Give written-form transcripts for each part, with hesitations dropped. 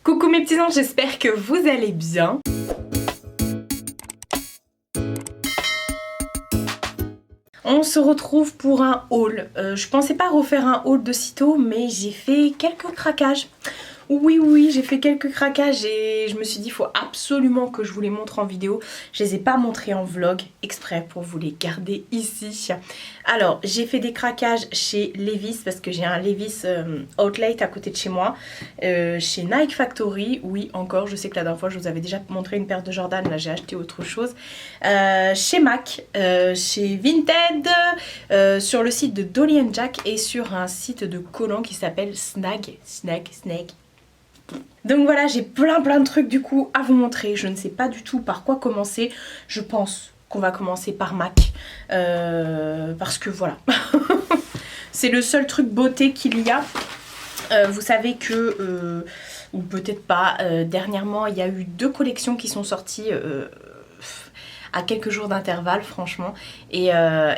Coucou mes petits anges, j'espère que vous allez bien. On se retrouve pour un haul. Je pensais pas refaire un haul de sitôt, mais j'ai fait quelques craquages. Oui, j'ai fait quelques craquages et je me suis dit il faut absolument que je vous les montre en vidéo. Je les ai pas montrés en vlog exprès pour vous les garder ici. Alors j'ai fait des craquages chez Levi's parce que j'ai un Levi's Outlet à côté de chez moi. Chez Nike Factory, oui encore, je sais que la dernière fois je vous avais déjà montré une paire de Jordan, là j'ai acheté autre chose. Chez MAC, chez Vinted, sur le site de Dolly & Jack et sur un site de collants qui s'appelle Snag. Donc voilà, j'ai plein de trucs du coup à vous montrer. Je ne sais pas du tout par quoi commencer. Je pense qu'on va commencer par MAC. Parce que voilà. C'est le seul truc beauté qu'il y a. Vous savez que, ou peut-être pas, dernièrement il y a eu 2 collections qui sont sorties à quelques jours d'intervalle franchement, et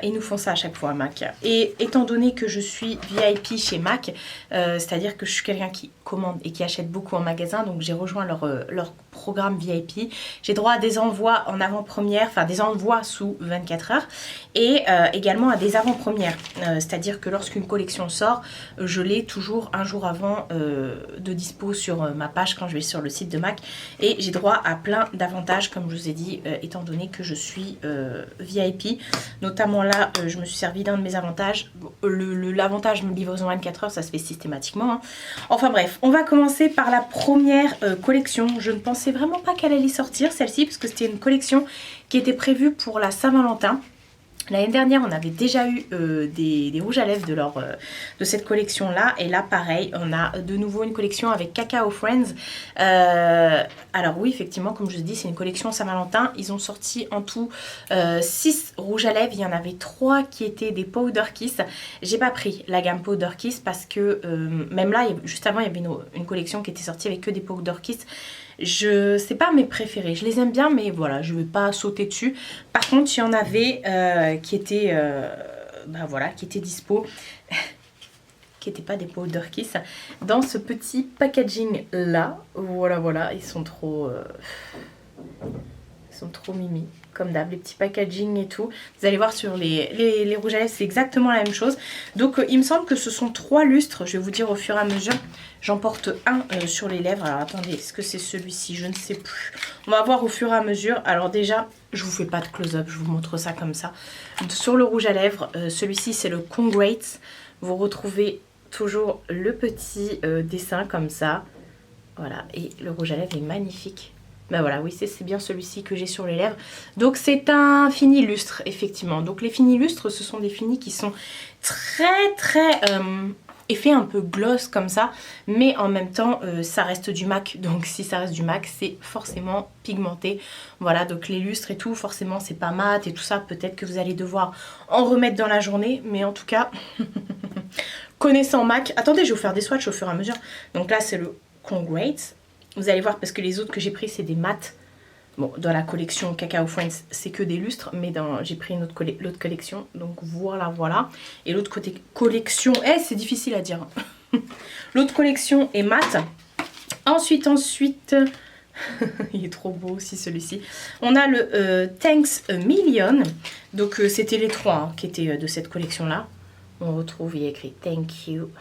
ils nous font ça à chaque fois à MAC. Et étant donné que je suis VIP chez MAC, c'est à dire que je suis quelqu'un qui commande et qui achète beaucoup en magasin, donc j'ai rejoint leur programme VIP, j'ai droit à des envois en avant-première, enfin des envois sous 24 heures et également à des avant-premières, c'est à dire que lorsqu'une collection sort, je l'ai toujours un jour avant de dispo sur ma page quand je vais sur le site de MAC, et j'ai droit à plein d'avantages comme je vous ai dit, étant donné que je suis VIP. Notamment là, je me suis servi d'un de mes avantages. L'avantage de livraison 24 heures, ça se fait systématiquement. Hein. Enfin bref, on va commencer par la première collection. Je ne pensais vraiment pas qu'elle allait sortir, celle-ci, parce que c'était une collection qui était prévue pour la Saint-Valentin. L'année dernière, on avait déjà eu des rouges à lèvres de cette collection-là. Et là, pareil, on a de nouveau une collection avec Cacao Friends. Alors oui, effectivement, comme je vous dis, c'est une collection Saint-Valentin. Ils ont sorti en tout 6 rouges à lèvres. Il y en avait 3 qui étaient des Powder Kiss. J'ai pas pris la gamme Powder Kiss parce que même là, juste avant, il y avait une collection qui était sortie avec que des Powder Kiss. C'est pas mes préférés, je les aime bien mais voilà, je vais pas sauter dessus. Par contre il y en avait qui étaient qui étaient dispo qui n'étaient pas des Powder Kiss dans ce petit packaging là. Voilà, ils sont trop mimi comme d'hab, les petits packaging et tout. Vous allez voir sur les rouges à lèvres, c'est exactement la même chose. Donc il me semble que ce sont 3 lustres, je vais vous dire au fur et à mesure. J'en porte un sur les lèvres. Alors attendez, est-ce que c'est celui-ci? Je ne sais plus. On va voir au fur et à mesure. Alors déjà, je vous fais pas de close-up, je vous montre ça comme ça. Sur le rouge à lèvres, celui-ci c'est le Congrats. Vous retrouvez toujours le petit dessin comme ça. Voilà, et le rouge à lèvres est magnifique. Ben voilà, oui, c'est bien celui-ci que j'ai sur les lèvres. Donc c'est un fini lustre, effectivement. Donc les finis lustres, ce sont des finis qui sont très effet un peu gloss comme ça, mais en même temps ça reste du MAC, donc si ça reste du MAC c'est forcément pigmenté. Voilà, donc les lustres et tout, forcément c'est pas mat et tout ça, peut-être que vous allez devoir en remettre dans la journée, mais en tout cas connaissant MAC, attendez, je vais vous faire des swatchs au fur et à mesure. Donc là c'est le Congrats, vous allez voir parce que les autres que j'ai pris c'est des mats. Bon, dans la collection Cacao Friends, c'est que des lustres, mais j'ai pris l'autre collection, donc voilà. Et l'autre collection, c'est difficile à dire. L'autre collection est mat. Ensuite, il est trop beau aussi celui-ci. On a le Thanks a Million. Donc c'était les 3 hein, qui étaient de cette collection-là. On retrouve, il y a écrit Thank you.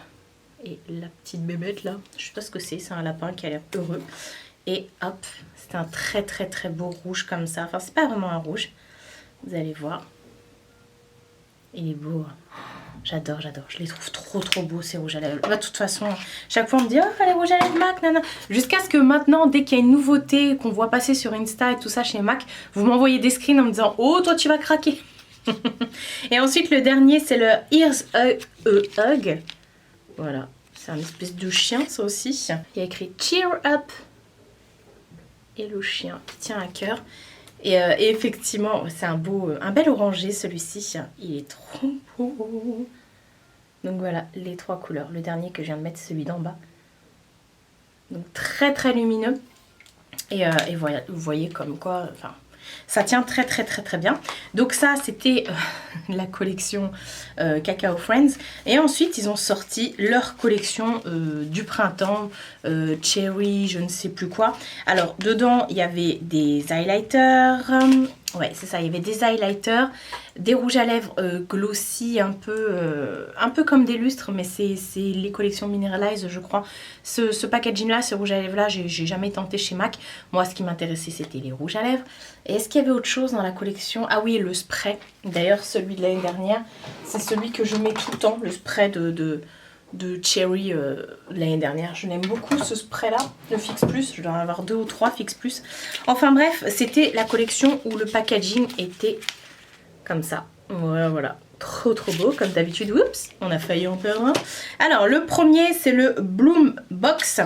Et la petite bébête là, je sais pas ce que c'est un lapin qui a l'air heureux. Et hop, c'est un très beau rouge comme ça. Enfin, c'est pas vraiment un rouge. Vous allez voir. Il est beau. J'adore. Je les trouve trop beaux ces rouges à lèvres. Bah, de toute façon, chaque fois on me dit oh les rouges à lèvres MAC, nana. Jusqu'à ce que maintenant, dès qu'il y a une nouveauté qu'on voit passer sur Insta et tout ça chez MAC, vous m'envoyez des screens en me disant oh toi tu vas craquer. Et ensuite le dernier c'est le Here's a Hug. Voilà, c'est un espèce de chien ça aussi. Il y a écrit Cheer Up. Et le chien qui tient à cœur. Et effectivement, c'est un bel orangé celui-ci. Il est trop beau. Donc voilà, les 3 couleurs. Le dernier que je viens de mettre, c'est celui d'en bas. Donc très lumineux. Et voilà, vous voyez comme quoi, enfin, Ça tient très très très très bien. Donc ça c'était la collection Cacao Friends. Et ensuite ils ont sorti leur collection du printemps, Cherry, je ne sais plus quoi. Alors dedans il y avait des highlighters, ouais c'est ça, il y avait des highlighters, des rouges à lèvres glossy un peu comme des lustres, mais c'est les collections Mineralize je crois. Ce packaging là, ce rouge à lèvres là, j'ai jamais tenté chez MAC. Moi ce qui m'intéressait c'était les rouges à lèvres. Et est-ce qu'il y avait autre chose dans la collection? Ah oui, le spray. D'ailleurs celui de l'année dernière, c'est celui que je mets tout le temps, le spray de Cherry l'année dernière. Je l'aime beaucoup ce spray là, le Fix Plus, je dois en avoir 2 ou 3 Fix Plus. Enfin bref, c'était la collection où le packaging était comme ça. Voilà, voilà. Trop trop beau comme d'habitude. Oups, on a failli en perdre un. Alors le premier c'est le Bloom Box.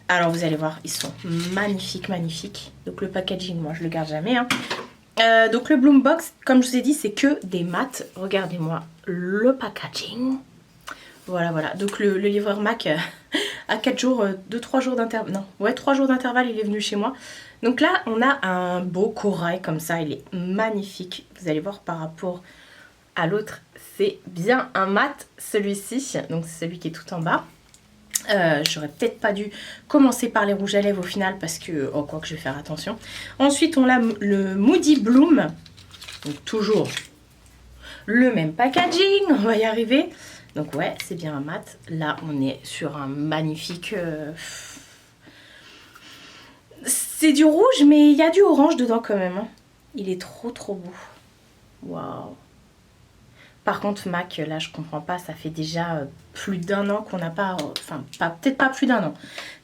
Alors vous allez voir, ils sont magnifiques, magnifiques. Donc le packaging, moi je le garde jamais. Hein. Donc le Bloom Box, comme je vous ai dit, c'est que des mats. Regardez-moi le packaging. Voilà, voilà. Donc le livreur MAC à 4 jours, 2-3 jours d'intervalle. Non, ouais, 3 jours d'intervalle, il est venu chez moi. Donc là, on a un beau corail comme ça. Il est magnifique. Vous allez voir par rapport à l'autre, c'est bien un mat celui-ci. Donc c'est celui qui est tout en bas. J'aurais peut-être pas dû commencer par les rouges à lèvres au final parce que, oh quoi que je vais faire attention. Ensuite on a le Moody Bloom, donc toujours le même packaging, on va y arriver. Donc ouais, c'est bien un mat. Là on est sur un magnifique... C'est du rouge mais il y a du orange dedans quand même. Hein. Il est trop trop beau. Waouh. Par contre MAC, là je comprends pas, ça fait déjà plus d'1 an qu'on n'a pas, enfin peut-être pas plus d'1 an,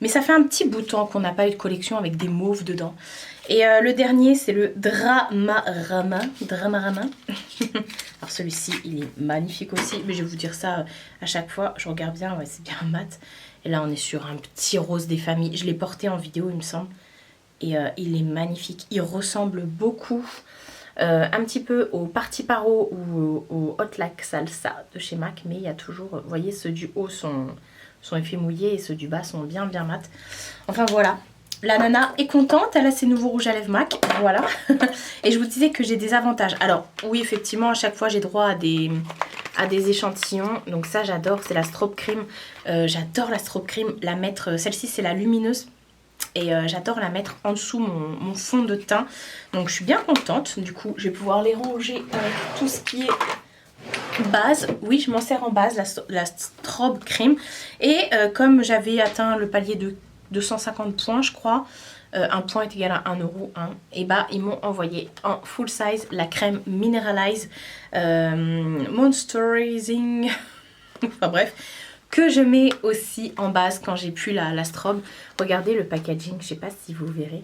mais ça fait un petit bout de temps qu'on n'a pas eu de collection avec des mauves dedans. Et le dernier c'est le Dramarama. Alors celui-ci il est magnifique aussi, mais je vais vous dire ça à chaque fois, je regarde bien, ouais c'est bien un mat. Et là on est sur un petit rose des familles, je l'ai porté en vidéo il me semble, et il est magnifique, il ressemble beaucoup... un petit peu au Party Paro ou au Hot Like Salsa de chez MAC, mais il y a toujours, vous voyez, ceux du haut sont effets mouillés et ceux du bas sont bien bien mat. Enfin voilà, la nana est contente, elle a ses nouveaux rouges à lèvres MAC, voilà. Et je vous disais que j'ai des avantages. Alors oui, effectivement, à chaque fois j'ai droit à des échantillons, donc ça j'adore, c'est la Strobe Cream. J'adore la Strobe Cream, la mettre, celle-ci c'est la lumineuse. Et j'adore la mettre en dessous mon fond de teint. Donc je suis bien contente. Du coup, je vais pouvoir les ranger avec tout ce qui est base. Oui, je m'en sers en base, la Strobe Cream. Et comme j'avais atteint le palier de 250 points, je crois, un point est égal à 1 €, hein, et bah ils m'ont envoyé en full size la crème Mineralize Moisturizing. Enfin bref. Que je mets aussi en base quand j'ai pu la strobe. Regardez le packaging, je sais pas si vous verrez.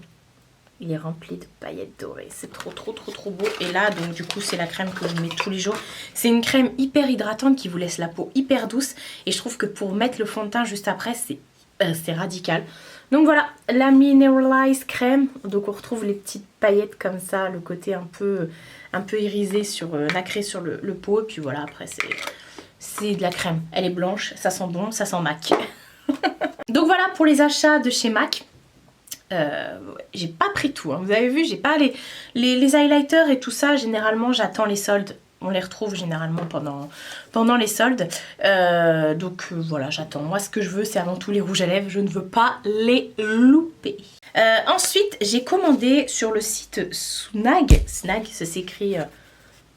Il est rempli de paillettes dorées. C'est trop trop trop trop beau. Et là, donc du coup, c'est la crème que je mets tous les jours. C'est une crème hyper hydratante qui vous laisse la peau hyper douce. Et je trouve que pour mettre le fond de teint juste après, c'est radical. Donc voilà, la Mineralize crème. Donc on retrouve les petites paillettes comme ça, le côté un peu irisé, nacré sur le pot. Et puis voilà, après c'est de la crème. Elle est blanche, ça sent bon, ça sent MAC. Donc voilà pour les achats de chez MAC. J'ai pas pris tout, hein. Vous avez vu, j'ai pas les highlighters et tout ça. Généralement j'attends les soldes. On les retrouve généralement pendant les soldes. Donc voilà, j'attends. Moi ce que je veux c'est avant tout les rouges à lèvres. Je ne veux pas les louper. Ensuite j'ai commandé sur le site Snag. Snag, ça s'écrit...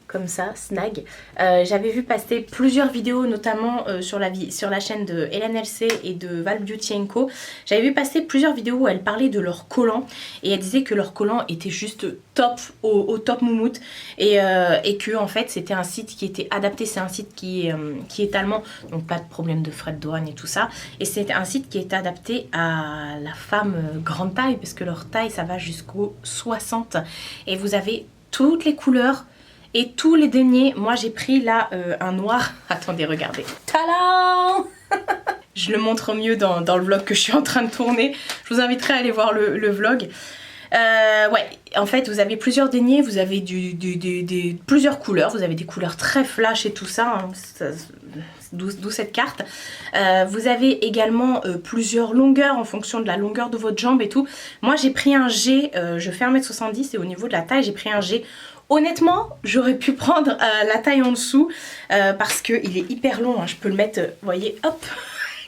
comme ça, Snag. J'avais vu passer plusieurs vidéos, notamment sur la chaîne de Hélène LC et de Val Beauty Co. J'avais vu passer plusieurs vidéos où elles parlaient de leurs collants et elles disaient que leurs collants étaient juste top, au top moumoute, et que en fait c'était un site qui était adapté. C'est un site qui est allemand, donc pas de problème de frais de douane et tout ça, et c'est un site qui est adapté à la femme grande taille, parce que leur taille ça va jusqu'au 60, et vous avez toutes les couleurs et tous les deniers. Moi j'ai pris là un noir. Attendez, regardez. Tadam. Je le montre mieux dans le vlog que je suis en train de tourner. Je vous inviterai à aller voir le vlog. Ouais, en fait vous avez plusieurs deniers, vous avez plusieurs couleurs, vous avez des couleurs très flash et tout ça, hein, d'où cette carte. Vous avez également plusieurs longueurs en fonction de la longueur de votre jambe et tout. Moi j'ai pris un G, je fais 1m70 et au niveau de la taille j'ai pris un G. Honnêtement, j'aurais pu prendre la taille en dessous parce qu'il est hyper long, hein. Je peux le mettre, vous voyez, hop,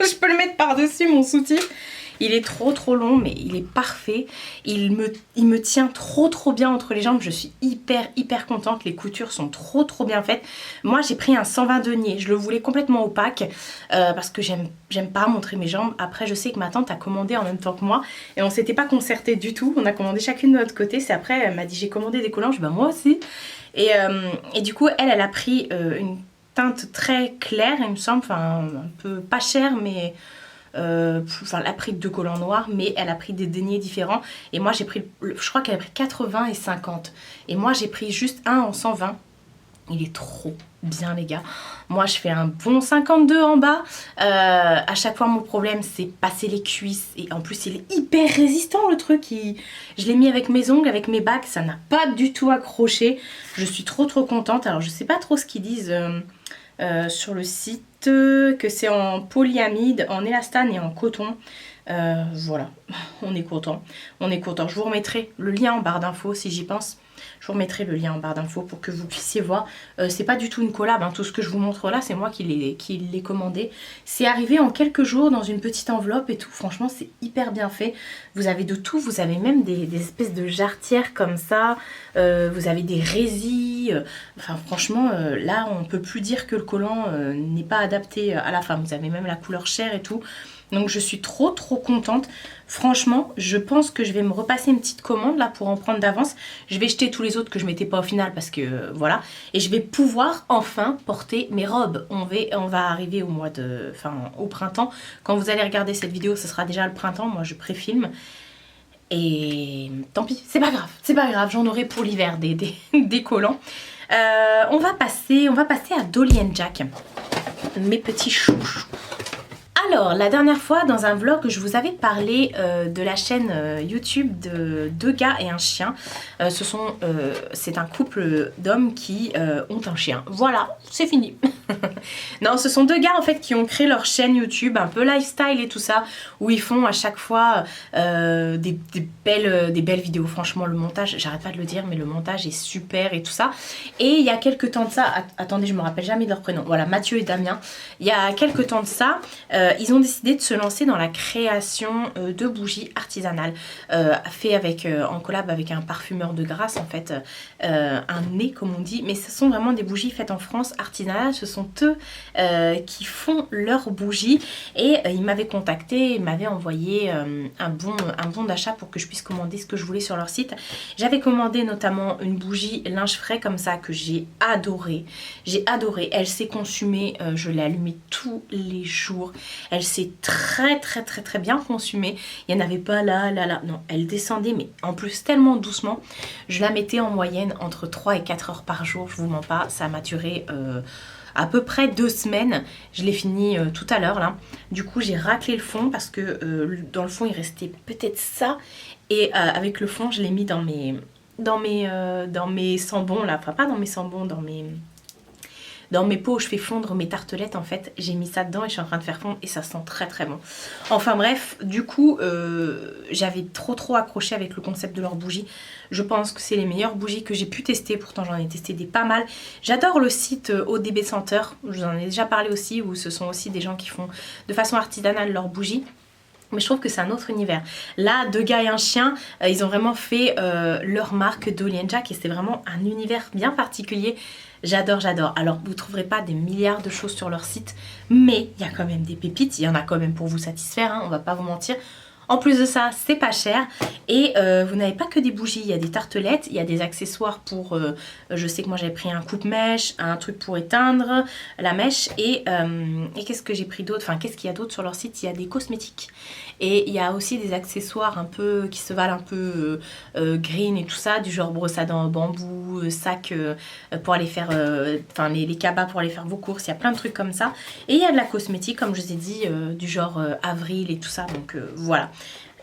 je peux le mettre par-dessus mon soutif. Il est trop long, mais il est parfait. Il me tient trop bien entre les jambes. Je suis hyper contente. Les coutures sont trop bien faites. Moi, j'ai pris un 120 deniers. Je le voulais complètement opaque parce que j'aime pas montrer mes jambes. Après, je sais que ma tante a commandé en même temps que moi et on s'était pas concerté du tout. On a commandé chacune de notre côté. C'est après, elle m'a dit j'ai commandé des collants. Je dis bah moi aussi. Et du coup, elle a pris une teinte très claire, il me semble. Enfin, un peu pas chère, mais... enfin elle a pris 2 collants noirs mais elle a pris des deniers différents et moi j'ai pris, je crois qu'elle a pris 80 et 50 et moi j'ai pris juste un en 120. Il est trop bien les gars. Moi je fais un bon 52 en bas. À chaque fois mon problème c'est passer les cuisses et en plus il est hyper résistant le truc. Je l'ai mis avec mes ongles, avec mes bagues, ça n'a pas du tout accroché. Je suis trop contente. Alors je sais pas trop ce qu'ils disent sur le site, que c'est en polyamide, en élastane et en coton. Voilà, on est content. Je vous remettrai le lien en barre d'infos si j'y pense. Je vous remettrai le lien en barre d'infos pour que vous puissiez voir. C'est pas du tout une collab, hein. Tout ce que je vous montre là, c'est moi qui l'ai commandé. C'est arrivé en quelques jours dans une petite enveloppe et tout. Franchement, c'est hyper bien fait. Vous avez de tout. Vous avez même des espèces de jarretières comme ça. Vous avez des résis. Enfin, franchement, là, on peut plus dire que le collant n'est pas adapté à la femme. Vous avez même la couleur chair et tout. Donc je suis trop contente. Franchement, je pense que je vais me repasser une petite commande là pour en prendre d'avance. Je vais jeter tous les autres que je mettais pas au final parce que voilà. Et je vais pouvoir enfin porter mes robes. On va arriver au au printemps. Quand vous allez regarder cette vidéo, ce sera déjà le printemps. Moi, je préfilme. Et tant pis, c'est pas grave. J'en aurai pour l'hiver des collants. On va passer à Dolly & Jack. Mes petits chouchous. Alors, la dernière fois, dans un vlog, je vous avais parlé de la chaîne YouTube de 2 gars et un chien. C'est un couple d'hommes qui ont un chien. Voilà, c'est fini. Non, ce sont 2 gars en fait qui ont créé leur chaîne YouTube, un peu lifestyle et tout ça, où ils font à chaque fois des belles vidéos. Franchement, le montage, j'arrête pas de le dire, mais le montage est super et tout ça. Et il y a quelques temps de ça, attendez, je me rappelle jamais de leur prénom. Voilà, Mathieu et Damien. Il y a quelques temps de ça, ils ont décidé de se lancer dans la création de bougies artisanales, fait en collab avec un parfumeur de Grasse en fait, un nez comme on dit, mais ce sont vraiment des bougies faites en France, artisanales. Ce sont eux qui font leurs bougies et ils m'avaient contacté, ils m'avaient envoyé un bon d'achat pour que je puisse commander ce que je voulais sur leur site. J'avais commandé notamment une bougie linge frais comme ça que j'ai adoré. Elle s'est consumée, je l'ai allumée tous les jours. Elle s'est très bien consumée. Il n'y en avait pas là. Non, elle descendait mais en plus tellement doucement. Je la mettais en moyenne entre 3 et 4 heures par jour. Je vous mens pas, ça m'a duré à peu près 2 semaines. Je l'ai fini tout à l'heure là. Du coup j'ai raclé le fond parce que dans le fond il restait peut-être ça. Et avec le fond je l'ai mis dans mes sambons là. Enfin pas dans mes sambons, dans mes pots où je fais fondre mes tartelettes en fait. J'ai mis ça dedans et je suis en train de faire fondre et ça sent très bon. Enfin bref, du coup j'avais trop accroché avec le concept de leurs bougies. Je pense que c'est les meilleures bougies que j'ai pu tester. Pourtant j'en ai testé des pas mal. J'adore le site ODB Senteur. Je vous en ai déjà parlé aussi, où ce sont aussi des gens qui font de façon artisanale leurs bougies. Mais je trouve que c'est un autre univers. Là, 2 gars et un chien, ils ont vraiment fait leur marque Dolly & Jack et c'est vraiment un univers bien particulier. J'adore. Alors, vous ne trouverez pas des milliards de choses sur leur site, mais il y a quand même des pépites. Il y en a quand même pour vous satisfaire, hein, on va pas vous mentir. En plus de ça, c'est pas cher et vous n'avez pas que des bougies, il y a des tartelettes, il y a des accessoires pour, je sais que moi j'avais pris un coupe-mèche, un truc pour éteindre la mèche et qu'est-ce que j'ai pris d'autre, enfin qu'est-ce qu'il y a d'autre sur leur site, il y a des cosmétiques et il y a aussi des accessoires un peu qui se valent un peu green et tout ça, du genre brosse à dents en bambou, sac pour aller faire, enfin les cabas pour aller faire vos courses, il y a plein de trucs comme ça et il y a de la cosmétique comme je vous ai dit, du genre avril et tout ça, donc voilà.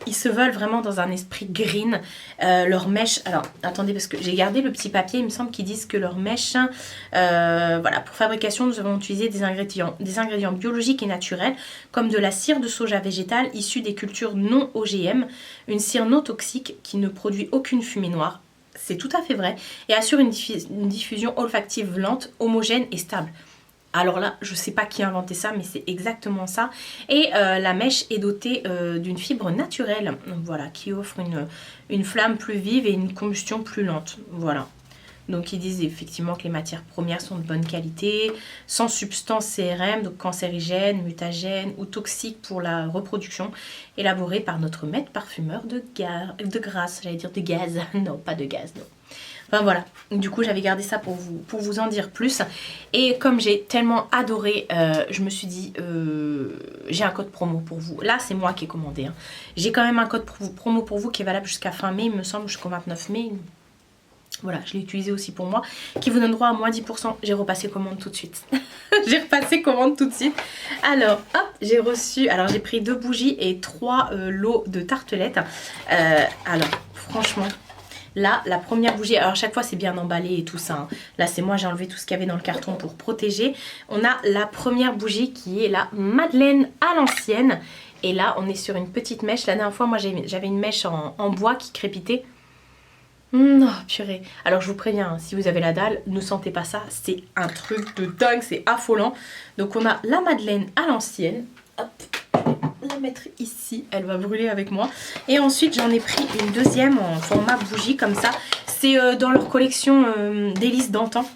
Ils se veulent vraiment dans un esprit green. Leurs mèches, alors attendez parce que j'ai gardé le petit papier, il me semble qu'ils disent que leurs mèches, voilà, pour fabrication nous avons utilisé des ingrédients biologiques et naturels comme de la cire de soja végétale issue des cultures non OGM, une cire non toxique qui ne produit aucune fumée noire, c'est tout à fait vrai, et assure une diffusion olfactive lente, homogène et stable. Alors là, je sais pas qui a inventé ça, mais c'est exactement ça. Et la mèche est dotée d'une fibre naturelle, voilà, qui offre une flamme plus vive et une combustion plus lente. Voilà. Donc ils disent effectivement que les matières premières sont de bonne qualité, sans substances CRM, donc cancérigènes, mutagènes ou toxiques pour la reproduction, élaborées par notre maître parfumeur de grâce, j'allais dire de gaz, non pas de gaz, non. Enfin voilà, du coup j'avais gardé ça pour vous en dire plus. Et comme j'ai tellement adoré, je me suis dit, j'ai un code promo pour vous. Là c'est moi qui ai commandé. Hein. J'ai quand même un code promo pour vous qui est valable jusqu'à fin mai, il me semble, jusqu'au 29 mai. Voilà, je l'ai utilisé aussi pour moi, qui vous donne droit à moins 10%. J'ai repassé commande tout de suite. J'ai repassé commande tout de suite. Alors, hop, j'ai reçu, alors j'ai pris 2 bougies et 3 lots de tartelettes. Alors, franchement... Là, la première bougie, alors chaque fois c'est bien emballé et tout ça. Hein. Là, c'est moi, j'ai enlevé tout ce qu'il y avait dans le carton pour protéger. On a la première bougie qui est la Madeleine à l'ancienne. Et là, on est sur une petite mèche. La dernière fois, moi, j'avais une mèche en bois qui crépitait. Oh, purée. Alors, je vous préviens, hein, si vous avez la dalle, ne sentez pas ça. C'est un truc de dingue, c'est affolant. Donc, on a la Madeleine à l'ancienne. Hop. La mettre ici, elle va brûler avec moi. Et ensuite j'en ai pris une deuxième en format bougie comme ça. C'est dans leur collection délices d'antan.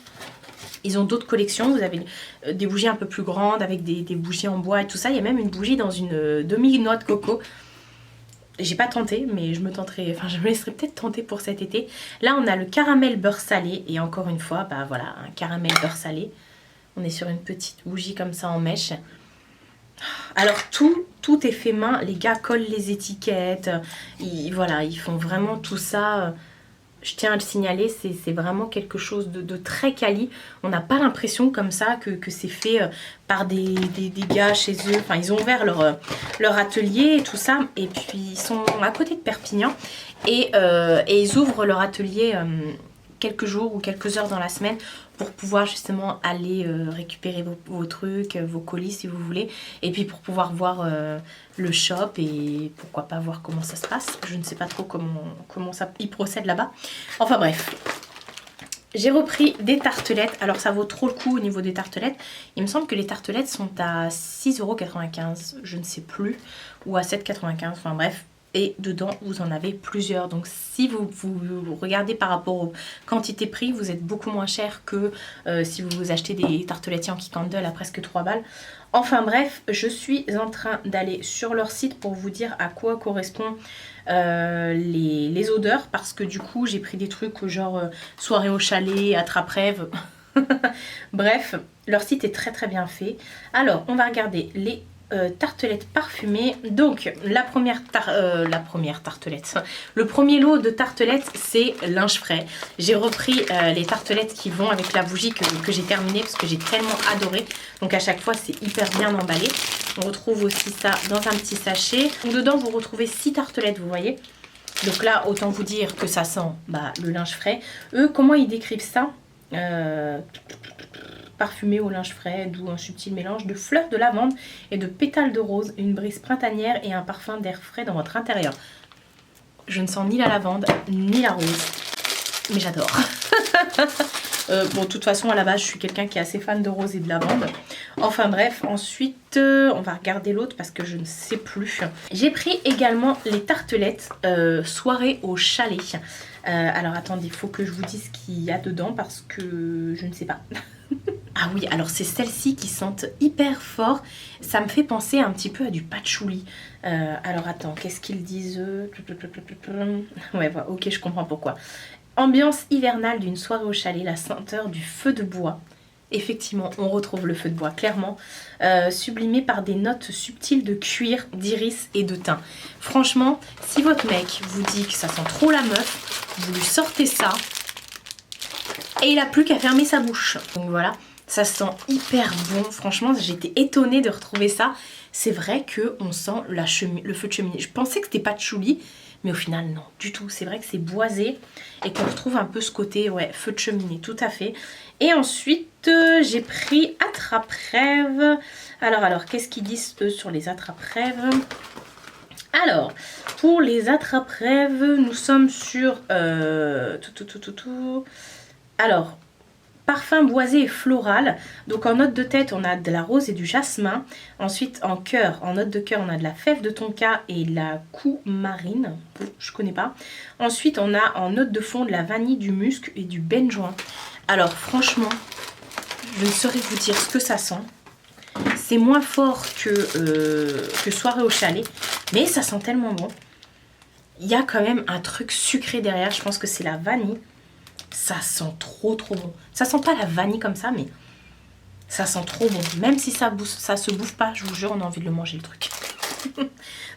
Ils ont d'autres collections, vous avez des bougies un peu plus grandes avec des bougies en bois et tout ça. Il y a même une bougie dans une demi-noix de coco. J'ai pas tenté, mais je me tenterai, enfin je me laisserai peut-être tenter pour cet été. Là on a le caramel beurre salé et encore une fois, bah voilà, un caramel beurre salé. On est sur une petite bougie comme ça en mèche. Alors tout est fait main, les gars collent les étiquettes, voilà, ils font vraiment tout ça. Je tiens à le signaler, c'est vraiment quelque chose de très quali. On n'a pas l'impression comme ça que c'est fait par des gars chez eux. Enfin, ils ont ouvert leur atelier et tout ça. Et puis, ils sont à côté de Perpignan. Et ils ouvrent leur atelier quelques jours ou quelques heures dans la semaine pour pouvoir justement aller récupérer vos trucs, vos colis si vous voulez. Et puis pour pouvoir voir le shop et pourquoi pas voir comment ça se passe. Je ne sais pas trop comment ça ils procèdent là-bas. Enfin bref. J'ai repris des tartelettes. Alors ça vaut trop le coup au niveau des tartelettes. Il me semble que les tartelettes sont à 6,95 €. Je ne sais plus. Ou à 7,95 €. Enfin bref. Et dedans, vous en avez plusieurs. Donc si vous regardez par rapport aux quantités prix, vous êtes beaucoup moins cher que si vous achetez des tartelettes Yankee Candle à presque 3 balles. Enfin bref, je suis en train d'aller sur leur site pour vous dire à quoi correspondent les odeurs. Parce que du coup, j'ai pris des trucs genre soirée au chalet, attrape-rêve. Bref, leur site est très très bien fait. Alors, on va regarder les tartelettes parfumées. Donc la première tartelette, le premier lot de tartelettes, c'est linge frais. J'ai repris les tartelettes qui vont avec la bougie que j'ai terminée parce que j'ai tellement adoré. Donc à chaque fois c'est hyper bien emballé. On retrouve aussi ça dans un petit sachet. Dedans vous retrouvez 6 tartelettes, vous voyez. Donc là autant vous dire que ça sent le linge frais. Eux, comment ils décrivent ça? Parfumé au linge frais, d'où un subtil mélange de fleurs de lavande et de pétales de rose, une brise printanière et un parfum d'air frais dans votre intérieur. Je ne sens ni la lavande ni la rose, mais j'adore. Bon, de toute façon, à la base, je suis quelqu'un qui est assez fan de rose et de lavande. Enfin bref, ensuite, on va regarder l'autre parce que je ne sais plus. J'ai pris également les tartelettes soirée au chalet. Alors attendez, il faut que je vous dise ce qu'il y a dedans parce que je ne sais pas. Ah oui, alors c'est celles-ci qui sentent hyper fort. Ça me fait penser un petit peu à du patchouli. Alors attends, qu'est-ce qu'ils disent? Ouais, voilà, ok, je comprends pourquoi. Ambiance hivernale d'une soirée au chalet, la senteur du feu de bois. Effectivement, on retrouve le feu de bois, clairement. Sublimé par des notes subtiles de cuir, d'iris et de thym. Franchement, si votre mec vous dit que ça sent trop la meuf, vous lui sortez ça et il n'a plus qu'à fermer sa bouche. Donc voilà. Ça sent hyper bon. Franchement, j'étais étonnée de retrouver ça. C'est vrai qu'on sent le feu de cheminée. Je pensais que c'était patchouli, mais au final, non, du tout. C'est vrai que c'est boisé et qu'on retrouve un peu ce côté, ouais, feu de cheminée, tout à fait. Et ensuite, j'ai pris attrape-rêve. Alors, qu'est-ce qu'ils disent, eux, sur les attrape-rêves? Alors, pour les attrape-rêves, nous sommes sur... Alors, parfum boisé et floral. Donc en note de tête, on a de la rose et du jasmin. Ensuite, en cœur, en note de cœur, on a de la fève de tonka et de la coumarine. Je connais pas. Ensuite, on a en note de fond de la vanille, du musc et du benjoin. Alors franchement, je ne saurais vous dire ce que ça sent. C'est moins fort que soirée au chalet, mais ça sent tellement bon. Il y a quand même un truc sucré derrière, je pense que c'est la vanille. Ça sent trop bon. Ça sent pas la vanille comme ça, mais ça sent trop bon. Même si ça se bouffe pas, je vous jure, on a envie de le manger le truc.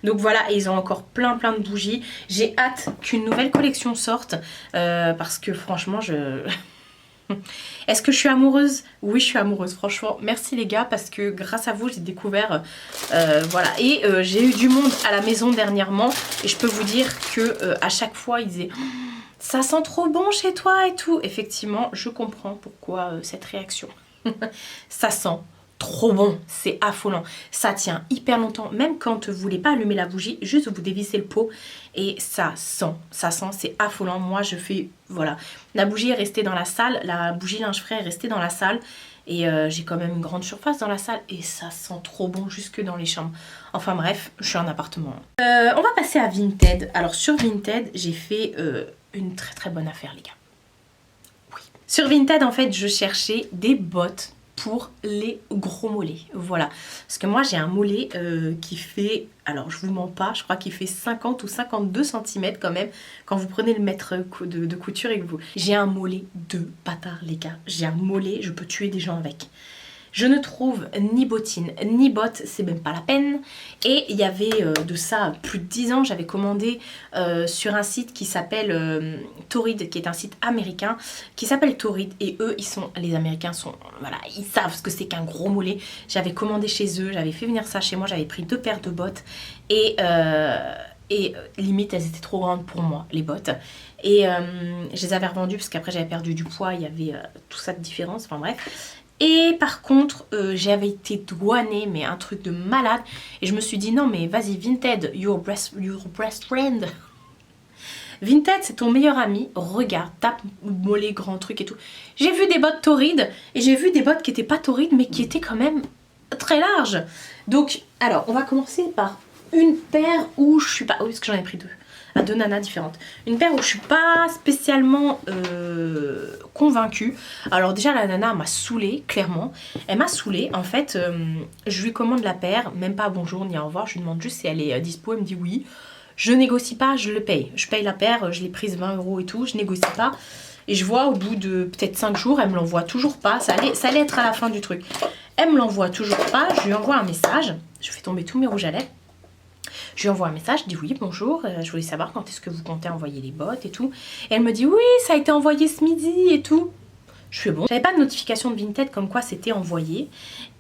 Donc voilà, et ils ont encore plein de bougies. J'ai hâte qu'une nouvelle collection sorte, parce que franchement, Est-ce que je suis amoureuse? Oui, je suis amoureuse, franchement. Merci les gars, parce que grâce à vous, j'ai découvert... voilà, et j'ai eu du monde à la maison dernièrement, et je peux vous dire que à chaque fois, ils disaient... Ça sent trop bon chez toi et tout. Effectivement, je comprends pourquoi cette réaction. Ça sent trop bon, c'est affolant. Ça tient hyper longtemps, même quand vous voulez pas allumer la bougie, juste vous dévissez le pot et ça sent, c'est affolant. Moi je fais, voilà, la bougie est restée dans la salle, la bougie linge frais est restée dans la salle et j'ai quand même une grande surface dans la salle et ça sent trop bon jusque dans les chambres. Enfin bref, je suis en appartement. On va passer à Vinted. Alors sur Vinted, j'ai fait une très bonne affaire les gars. Oui. Sur Vinted en fait, je cherchais des bottes pour les gros mollets, voilà, parce que moi j'ai un mollet qui fait, alors je vous mens pas, je crois qu'il fait 50 ou 52 cm quand même, quand vous prenez le mètre de couture et que vous... J'ai un mollet de bâtard les gars, j'ai un mollet, je peux tuer des gens avec. Je ne trouve ni bottines ni bottes, c'est même pas la peine. Et il y avait de ça plus de 10 ans, j'avais commandé sur un site qui s'appelle Torrid, qui est un site américain, qui s'appelle Torrid. Et eux, les Américains sont, voilà, ils savent ce que c'est qu'un gros mollet. J'avais commandé chez eux, j'avais fait venir ça chez moi, j'avais pris 2 paires de bottes. Et limite, elles étaient trop grandes pour moi, les bottes. Et je les avais revendues parce qu'après j'avais perdu du poids, il y avait tout ça de différence, enfin bref. Et par contre, j'avais été douanée, mais un truc de malade. Et je me suis dit, non mais vas-y, Vinted, your best friend. Vinted, c'est ton meilleur ami. Regarde, tape, mollet, grand truc et tout. J'ai vu des bottes torrides et j'ai vu des bottes qui n'étaient pas torrides, mais qui étaient quand même très larges. Donc, alors, on va commencer par une paire où je suis pas... Oui, parce que j'en ai pris deux. À 2 nanas différentes. Une paire où je suis pas spécialement convaincue. Alors déjà la nana m'a saoulée, clairement. Elle m'a saoulée. En fait, je lui commande la paire, même pas bonjour ni au revoir. Je lui demande juste si elle est dispo. Elle me dit oui. Je négocie pas, je le paye. Je paye la paire, je l'ai prise 20 € et tout. Je négocie pas. Et je vois au bout de peut-être 5 jours, elle me l'envoie toujours pas. Ça allait être à la fin du truc. Elle me l'envoie toujours pas. Je lui envoie un message. Je fais tomber tous mes rouges à lèvres. Je lui envoie un message, je dis oui, bonjour, je voulais savoir quand est-ce que vous comptez envoyer les bottes et tout. Et elle me dit oui, ça a été envoyé ce midi et tout. Je fais bon. J'avais pas de notification de Vinted comme quoi c'était envoyé.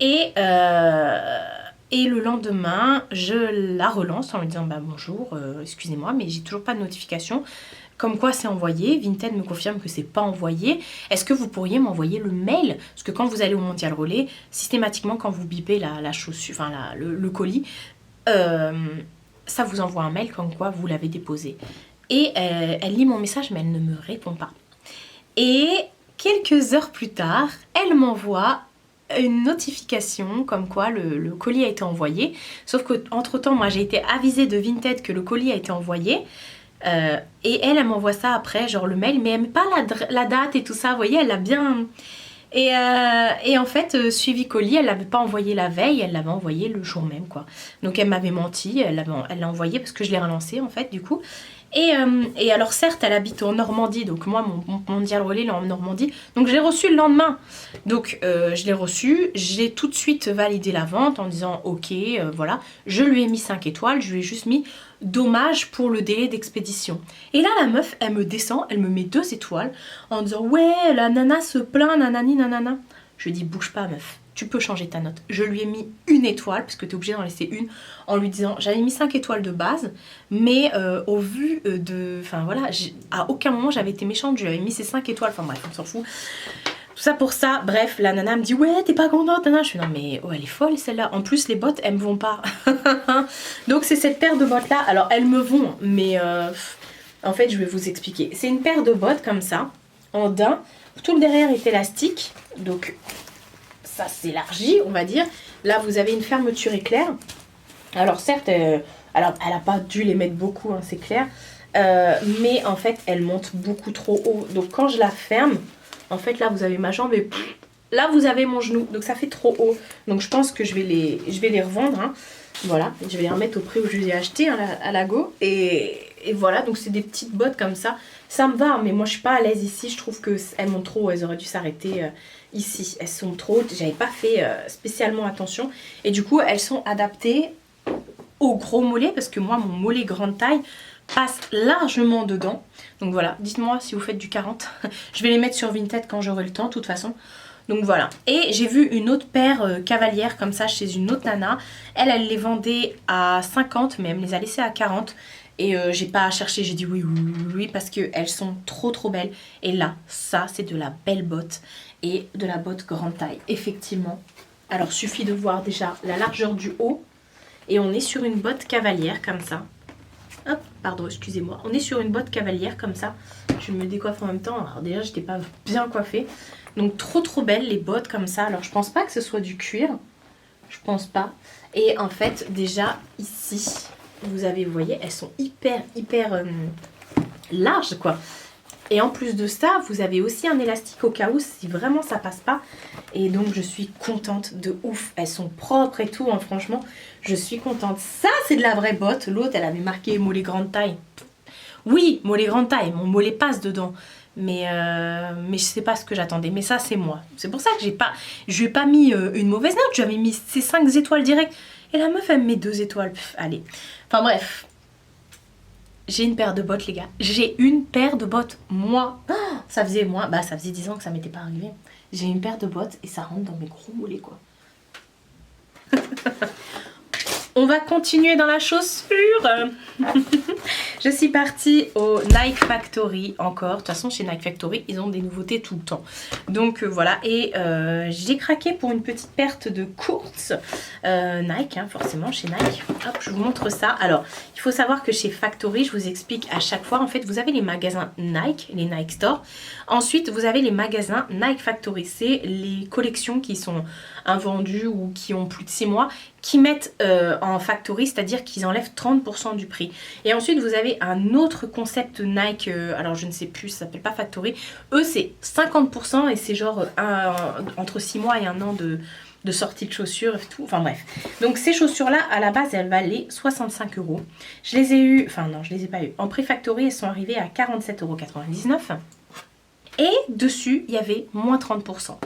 Et le lendemain, je la relance en lui disant bah bonjour, excusez-moi, mais j'ai toujours pas de notification. Comme quoi c'est envoyé. Vinted me confirme que c'est pas envoyé. Est-ce que vous pourriez m'envoyer le mail? Parce que quand vous allez au Mondial Relais, systématiquement quand vous bipez la chaussure, enfin le colis, ça vous envoie un mail comme quoi vous l'avez déposé. Et elle lit mon message mais elle ne me répond pas. Et quelques heures plus tard, elle m'envoie une notification comme quoi le colis a été envoyé. Sauf qu'entre temps, moi j'ai été avisée de Vinted que le colis a été envoyé. Et elle m'envoie ça après, genre le mail, mais elle met pas la date et tout ça, vous voyez, elle l'a bien... Et en fait, suivi colis, elle l'avait pas envoyé la veille, elle l'avait envoyé le jour même, quoi. Donc elle m'avait menti, elle l'a envoyé parce que je l'ai relancé en fait, du coup. Et alors certes, elle habite en Normandie, donc moi, mon Mondial Relais est en Normandie. Donc je l'ai reçu le lendemain. Donc je l'ai reçu, j'ai tout de suite validé la vente en disant ok, voilà. Je lui ai mis 5 étoiles, je lui ai juste mis dommage pour le délai d'expédition. Et là, la meuf, elle me descend, elle me met 2 étoiles en disant ouais, la nana se plaint, nanani, nanana. Je lui ai dit bouge pas meuf, tu peux changer ta note. Je lui ai mis 1 étoile, parce que tu es obligé d'en laisser une, en lui disant, j'avais mis 5 étoiles de base, mais au vu de... Enfin voilà, à aucun moment j'avais été méchante, je lui avais mis ces 5 étoiles, enfin bref, on s'en fout. Tout ça pour ça, bref, la nana me dit ouais t'es pas contente, nana. Je suis non mais oh elle est folle celle-là. En plus les bottes elles me vont pas. Donc c'est cette paire de bottes là, alors elles me vont mais en fait je vais vous expliquer. C'est une paire de bottes comme ça, en daim, tout le derrière est élastique, donc ça s'élargit on va dire. Là vous avez une fermeture éclair. Alors certes, alors, elle a pas dû les mettre beaucoup hein, c'est clair, mais en fait elle monte beaucoup trop haut. Donc quand je la ferme, en fait là vous avez ma jambe et là vous avez mon genou, donc ça fait trop haut. Donc je pense que je vais les revendre hein. Voilà, je vais les remettre au prix où je les ai achetés hein, à la Go. Et voilà, donc c'est des petites bottes comme ça. Ça me va, mais moi je suis pas à l'aise ici. Je trouve qu'elles montent trop, elles auraient dû s'arrêter ici. Elles sont trop hautes, j'avais pas fait spécialement attention. Et du coup elles sont adaptées au gros mollet, parce que moi mon mollet grande taille passe largement dedans. Donc voilà, dites-moi si vous faites du 40. Je vais les mettre sur Vinted quand j'aurai le temps de toute façon. Donc voilà. Et j'ai vu une autre paire cavalière comme ça chez une autre nana. Elle les vendait à 50 mais elle me les a laissées à 40. Et j'ai pas cherché, j'ai dit oui, oui, oui, oui parce qu'elles sont trop trop belles. Et là, ça c'est de la belle botte et de la botte grande taille. Effectivement. Alors suffit de voir déjà la largeur du haut. Et on est sur une botte cavalière comme ça. Hop, pardon, excusez-moi. On est sur une botte cavalière comme ça. Je me décoiffe en même temps. Alors déjà, j'étais pas bien coiffée. Donc trop trop belles les bottes comme ça. Alors je pense pas que ce soit du cuir. Je pense pas. Et en fait, déjà ici, vous avez, vous voyez, elles sont hyper larges quoi. Et en plus de ça, vous avez aussi un élastique au cas où si vraiment ça passe pas. Et donc je suis contente de ouf. Elles sont propres et tout, hein, franchement. Je suis contente. Ça, c'est de la vraie botte. L'autre, elle avait marqué mollet grande taille. Oui, mollet grande taille. Mon mollet passe dedans. Mais je sais pas ce que j'attendais. Mais ça, c'est moi. C'est pour ça que je lui ai pas mis une mauvaise note. J'avais mis ces 5 étoiles direct. Et la meuf, elle me met 2 étoiles. Pff, allez. Enfin bref. J'ai une paire de bottes les gars, j'ai une paire de bottes, moi, ça faisait 10 ans que ça m'était pas arrivé. J'ai une paire de bottes et ça rentre dans mes gros mollets quoi. On va continuer dans la chaussure. Je suis partie au Nike Factory encore. De toute façon chez Nike Factory ils ont des nouveautés tout le temps. Donc voilà, et j'ai craqué pour une petite paire de courses Nike hein, forcément chez Nike. Hop, je vous montre ça. Alors il faut savoir que chez Factory, je vous explique à chaque fois, en fait vous avez les magasins Nike, les Nike Store. Ensuite vous avez les magasins Nike Factory, c'est les collections qui sont invendues ou qui ont plus de 6 mois, qui mettent en factory, c'est-à-dire qu'ils enlèvent 30% du prix. Et ensuite vous avez un autre concept Nike, alors je ne sais plus, ça s'appelle pas factory. Eux c'est 50% et c'est genre entre 6 mois et 1 an de sortie de chaussures et tout, enfin bref. Donc ces chaussures là à la base elles valaient 65 €. Je les ai eues, enfin non je les ai pas eues, en prix factory elles sont arrivées à 47,99 €. Et dessus, il y avait moins 30%.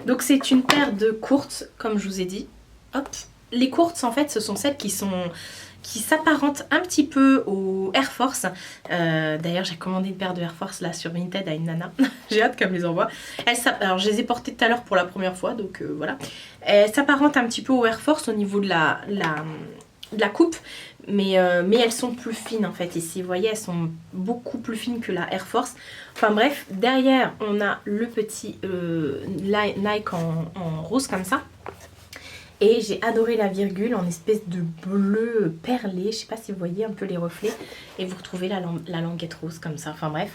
Donc c'est une paire de courtes, comme je vous ai dit. Hop. Les courtes, en fait, ce sont celles qui s'apparentent un petit peu aux Air Force. D'ailleurs, j'ai commandé une paire de Air Force là sur Vinted à une nana. J'ai hâte qu'elle me les envoie. Alors, je les ai portées tout à l'heure pour la première fois, donc voilà. Elles s'apparentent un petit peu aux Air Force au niveau de la coupe. Mais elles sont plus fines en fait ici, vous voyez elles sont beaucoup plus fines que la Air Force. Enfin bref, derrière on a le petit Nike en rose comme ça. Et j'ai adoré la virgule en espèce de bleu perlé, je sais pas si vous voyez un peu les reflets. Et vous retrouvez la languette rose comme ça, enfin bref.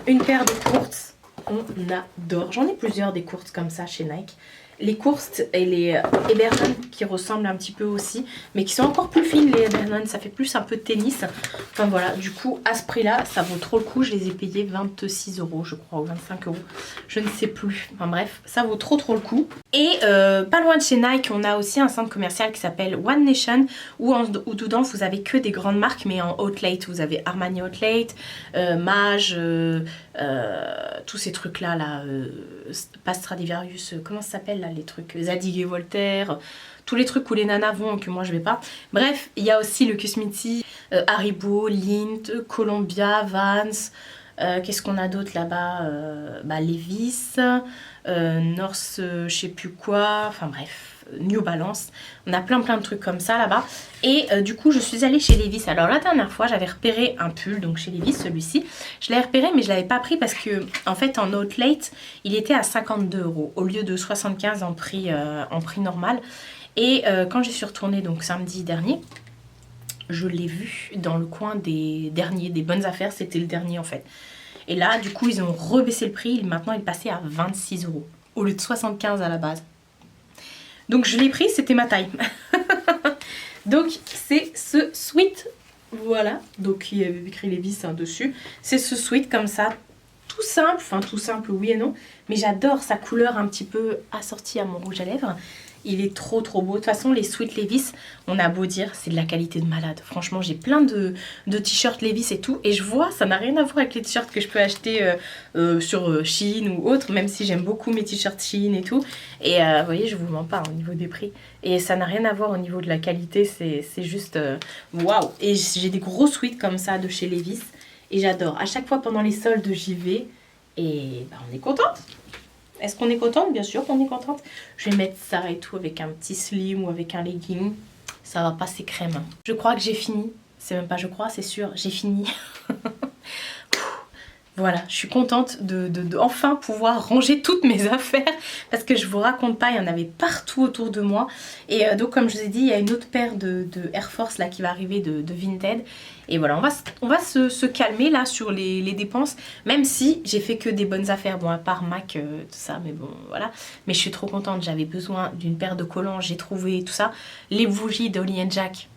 Une paire de courtes, on adore. J'en ai plusieurs des courtes comme ça chez Nike. Les courtes et les Ebernon qui ressemblent un petit peu aussi, mais qui sont encore plus fines les Ebernon, ça fait plus un peu de tennis. Enfin voilà, du coup à ce prix là ça vaut trop le coup. Je les ai payés 26 € je crois, ou 25 €, je ne sais plus. Enfin bref, ça vaut trop le coup. Et pas loin de chez Nike on a aussi un centre commercial qui s'appelle One Nation, où dedans vous avez que des grandes marques, mais en outlet vous avez Armani Outlet, Mage, tous ces trucs là, pas Stradivarius, comment ça s'appelle là les trucs, Zadig et Voltaire, tous les trucs où les nanas vont que moi je vais pas. Bref, il y a aussi le Cosmiti, Haribo, Lindt, Columbia, Vans, Qu'est-ce qu'on a d'autre là-bas? Levi's, North, je sais plus quoi, enfin bref. New Balance, on a plein de trucs comme ça là-bas. Et du coup je suis allée chez Levi's. Alors la dernière fois j'avais repéré un pull, donc chez Levi's, celui-ci je l'avais repéré mais je l'avais pas pris parce que en fait en outlet il était à 52 € au lieu de 75 en prix normal. Et quand j'y suis retournée donc samedi dernier, je l'ai vu dans le coin des derniers, des bonnes affaires, c'était le dernier en fait. Et là du coup ils ont rebaissé le prix, maintenant il passait à 26 € au lieu de 75 à la base. Donc je l'ai pris, c'était ma taille. Donc c'est ce sweat, voilà. Donc il y avait écrit Levi's dessus. C'est ce sweat comme ça, tout simple, enfin tout simple oui et non. Mais j'adore sa couleur un petit peu assortie à mon rouge à lèvres. Il est trop beau. De toute façon, les sweats Levi's, on a beau dire, c'est de la qualité de malade. Franchement, j'ai plein de t-shirts Levi's et tout. Et je vois, ça n'a rien à voir avec les t-shirts que je peux acheter sur Shein ou autre. Même si j'aime beaucoup mes t-shirts Shein et tout. Et vous voyez, je vous mens pas au niveau des prix. Et ça n'a rien à voir au niveau de la qualité. C'est juste waouh. Et j'ai des gros sweats comme ça de chez Levi's. Et j'adore. À chaque fois pendant les soldes, j'y vais. Et on est contente. Est-ce qu'on est contente? Bien sûr qu'on est contente. Je vais mettre ça et tout avec un petit slim ou avec un legging. Ça va passer crème. Je crois que j'ai fini. C'est même pas je crois, c'est sûr. J'ai fini. Voilà, je suis contente de enfin pouvoir ranger toutes mes affaires parce que je vous raconte pas, il y en avait partout autour de moi. Et donc comme je vous ai dit, il y a une autre paire de Air Force là qui va arriver de Vinted. Et voilà, on va se calmer là sur les dépenses, même si j'ai fait que des bonnes affaires, bon à part Mac, tout ça, mais bon voilà. Mais je suis trop contente, j'avais besoin d'une paire de collants, j'ai trouvé tout ça. Les bougies d'Holly & Jack.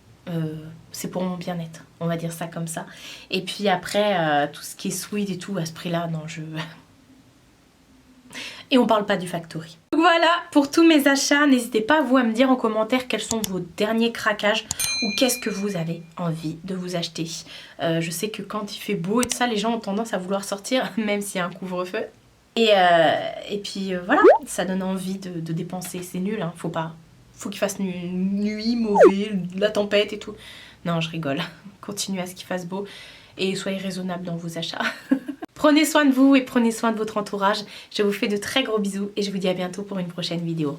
C'est pour mon bien-être, on va dire ça comme ça. Et puis après, tout ce qui est sweet et tout, à ce prix-là, non, je... Et on parle pas du Factory. Donc voilà pour tous mes achats. N'hésitez pas vous à me dire en commentaire quels sont vos derniers craquages ou qu'est-ce que vous avez envie de vous acheter. Je sais que quand il fait beau et tout ça, les gens ont tendance à vouloir sortir, même s'il y a un couvre-feu. Et puis voilà, ça donne envie de dépenser. C'est nul, hein, faut qu'il fasse nuit, mauvais, la tempête et tout. Non, je rigole. Continuez à ce qu'il fasse beau et soyez raisonnable dans vos achats. Prenez soin de vous et prenez soin de votre entourage. Je vous fais de très gros bisous et je vous dis à bientôt pour une prochaine vidéo.